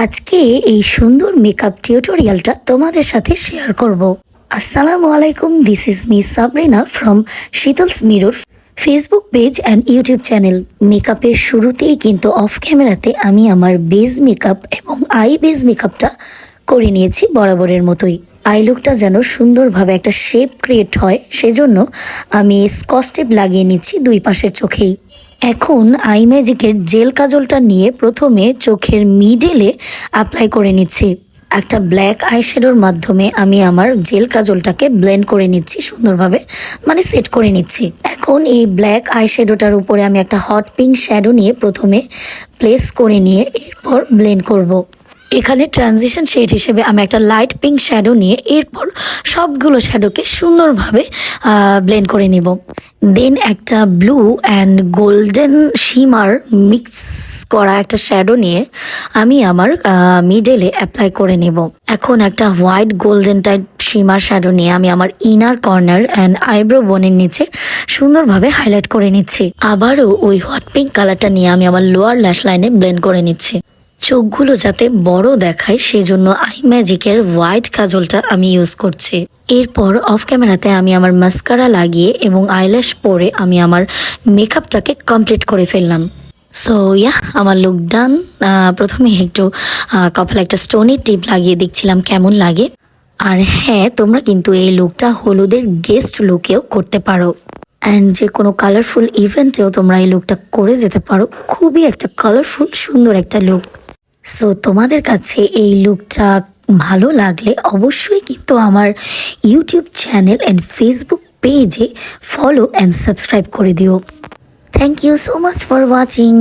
আজকে এই সুন্দর মেকআপ টিউটোরিয়ালটা তোমাদের সাথে শেয়ার করব। আসসালামু আলাইকুম, this is me Sabrina from Sheetal's mirror facebook page and youtube channel. মেকআপের শুরুতেই কিন্তু অফ ক্যামেরাতে আমি আমার বেস মেকআপ এবং আই বেস মেকআপটা করে নিয়েছি বরাবরের মতোই। আই লুকটা যেন সুন্দরভাবে একটা শেপ ক্রিয়েট হয়, সেজন্য আমি স্কচ টেপ লাগিয়ে নিচ্ছি দুই পাশের চোখেই। এখন আই ম্যাজিকের জেল কাজলটা নিয়ে প্রথমে চোখের মিডলে অ্যাপ্লাই করে নিচ্ছি। একটা ব্ল্যাক আইশ্যাডোর মাধ্যমে আমি আমার জেল কাজলটাকে ব্লেন্ড করে নিচ্ছি সুন্দরভাবে, মানে সেট করে নিচ্ছি। এখন এই ব্ল্যাক আইশ্যাডোটার উপরে আমি একটা হট পিঙ্ক শ্যাডো নিয়ে প্রথমে প্লেস করে নিয়ে এরপর ব্লেন্ড করব। এখানে ট্রানজিশন শেড হিসেবে আমি একটা লাইট পিঙ্ক শ্যাডো নিয়ে এরপর সবগুলো শ্যাডোকে সুন্দরভাবে ব্লেন্ড করে নিব। দেন একটা blue and golden shimmer mix করা একটা শ্যাডো নিয়ে আমি আমার মিডলে অ্যাপ্লাই করে নেব। এখন একটা white golden type shimmer shadow নিয়ে আমি আমার ইনার কর্নার অ্যান্ড আইব্রো বোনের নিচে সুন্দরভাবে হাইলাইট করে নিচ্ছি। আবারও ওই হট পিঙ্ক কালারটা নিয়ে আমি আমার লোয়ার ল্যাশ লাইনে ব্লেন্ড করে নিচ্ছি। চোখগুলো যাতে বড় দেখায় সেজন্য আই ম্যাজিকের হোয়াইট কাজলটা আমি ইউজ করছি। এরপর অফ ক্যামেরাতে আমি আমার মাস্কারা লাগিয়ে এবং আইল্যাশ পরে আমি আমার মেকআপটাকে কমপ্লিট করে ফেললাম। সো আমার লুক ডান। প্রথমে একটু কপালে একটা স্টোনের টিপ লাগিয়ে দেখছিলাম কেমন লাগে। আর হ্যাঁ, তোমরা কিন্তু এই লুকটা হলুদের গেস্ট লুকেও করতে পারো, অ্যান্ড যে কোনো কালারফুল ইভেন্টেও তোমরা এই লুকটা করে যেতে পারো। খুবই একটা কালারফুল সুন্দর একটা লুক। সো তোমাদের কাছে এই লুকটা ভালো লাগলে অবশ্যই কিন্তু আমার ইউটিউব চ্যানেল অ্যান্ড ফেসবুক পেজে ফলো অ্যান্ড সাবস্ক্রাইব করে দিও। Thank you so much for watching.